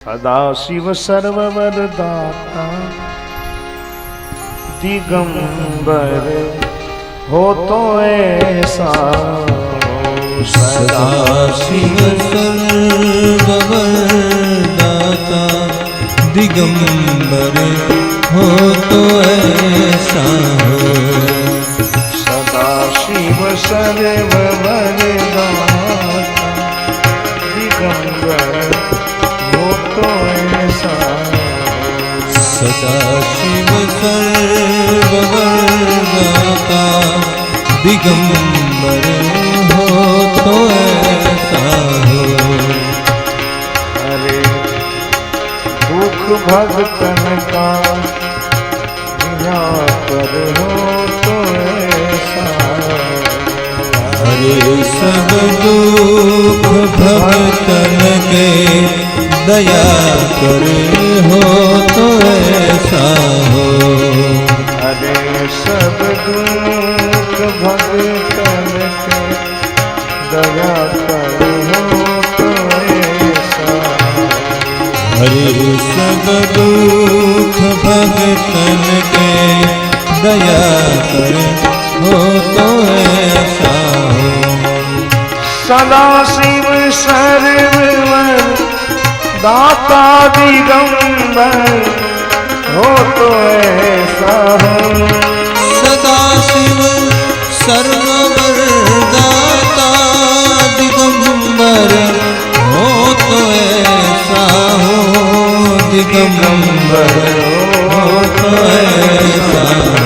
सदा शिव सर्ववरदाता दिगंबर हो तो ऐसा सदा शिव सर्ववरदाता दिगंबर हो तो ऐसा हो। सदा शिव सर्ववरदाता दिगंबर सदा शिव सर्ववरदाता दिगंबर हो तो ऐसा हो। अरे दुख भगतन का निराकर हो तो ऐसा। अरे सब दुख भगतन के दया करे हो तो ऐसा हो। अरे सब दुख भगतन के दया करे हो तो ऐसा। अरे सब दुख भगतन के दया करे हो तो ऐसा हो। सदा शिव सर्ववर दाता दिगंबर हो तो ऐसा हो। सदा शिव सर्ववरदाता दिगंबर हो तो ऐसा हो। दिगंबर हो तो ऐसा हो।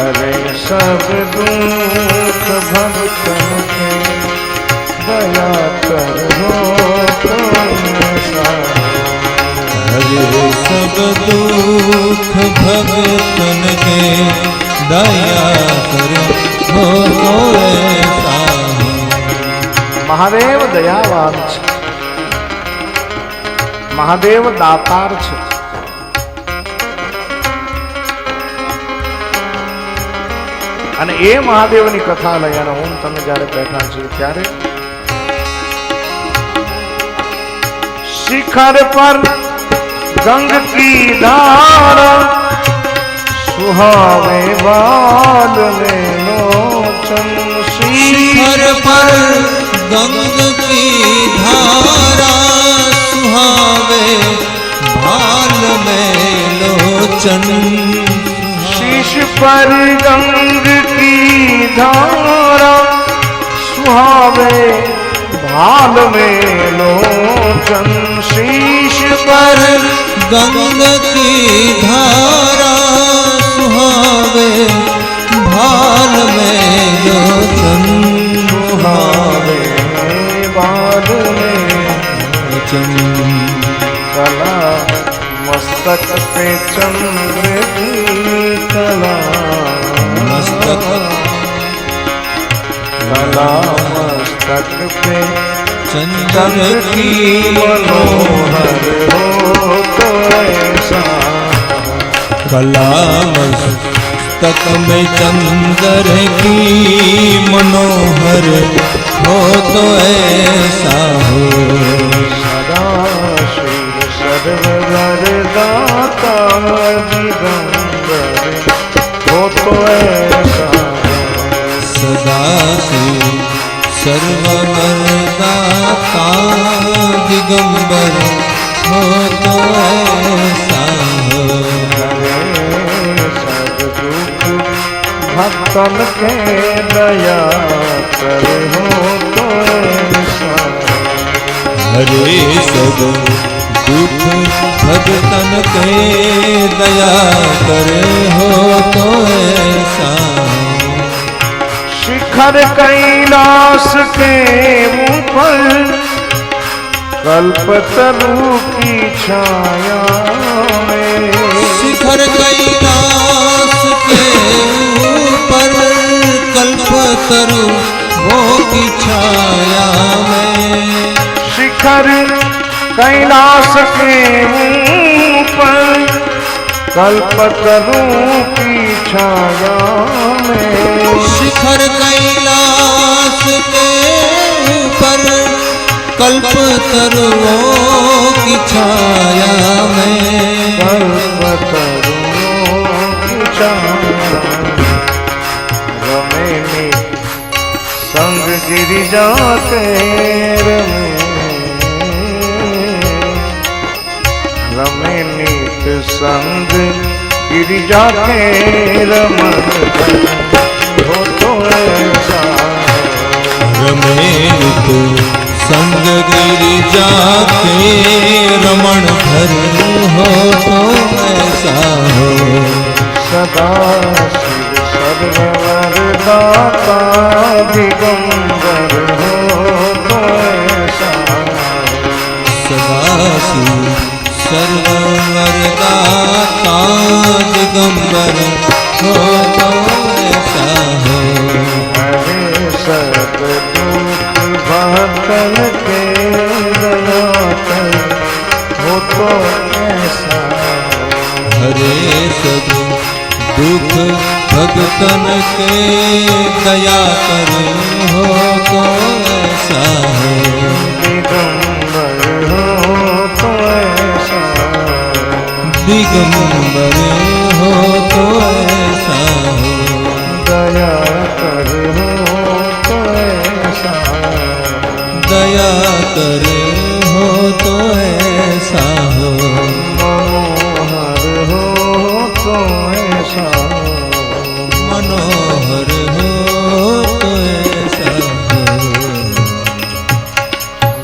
अरे सब दुख भगतन के दया कर हो तो ऐसा। हरे सब दुख भगतन के दया कर हो तो ऐसा हो। મહાદેવ દયાવાન છે, મહાદેવ દાતાર છે. અને એ મહાદેવની કથા લઈ અને હું તમે જ્યારે બેઠા છીએ ત્યારે शिखर पर गंग की धारा सुहावे बाल में लोचन। शिखर पर गंग की धारा सुहावे भाल में लोचन। शीश पर गंग की धारा सुहावे भाल में लोचन। शीश पर गंग की धारा सुहावे भाल में लोचन। सुहावे बाल में लोचन। कला मस्तक पे चंद्र की कला मस्तक कला मस्तक पे चंद्र की मनोहर हो तो ऐसा। कला मस्तक में चंद्र की मनोहर हो तो ऐसा हो। सदा शिव सर्ववरदाता दिगंबर हो तो ऐसा। सदा शिव सर्ववरदाता दिगंबर हो तो ऐसा हो। सब दुख भक्तन के दया कर हो तो ऐसा। हरे सब दुख भगतन के दया करे हो तो ऐसा। शिखर कैलाश के ऊपर कल्पतरु की छाया में। शिखर कैलाश के ऊपर कल्पतरु वो की छाया में। शिखर कैलाश के ऊपर कल्पतरु की छाया में। शिखर कैलाश के ऊपर कल्प तरुओं की छाया में कल्पतरुओं की छाया रमे नित संग गिरिजा के रमे नित संग गिरिजा के रमन हो तो ऐसा रमे नित संग गिरिजा के रमण धर हो तो ऐसा हो सदा शिव सर्वर दाता दिगंबर हो तो ऐसा सदा शिव सर्वर दाता दिगंबर हो तो ऐसा हो हरे सब दुख भक्तन के दयाकर हो तो ऐसा हरे सब दुख भगतन के दया कर हो तो ऐसा हो दिगंबर हो तो ऐसा दिगंबर हो तो ऐसा हो दया कर हो तो ऐसा दया करे हो तो ऐसा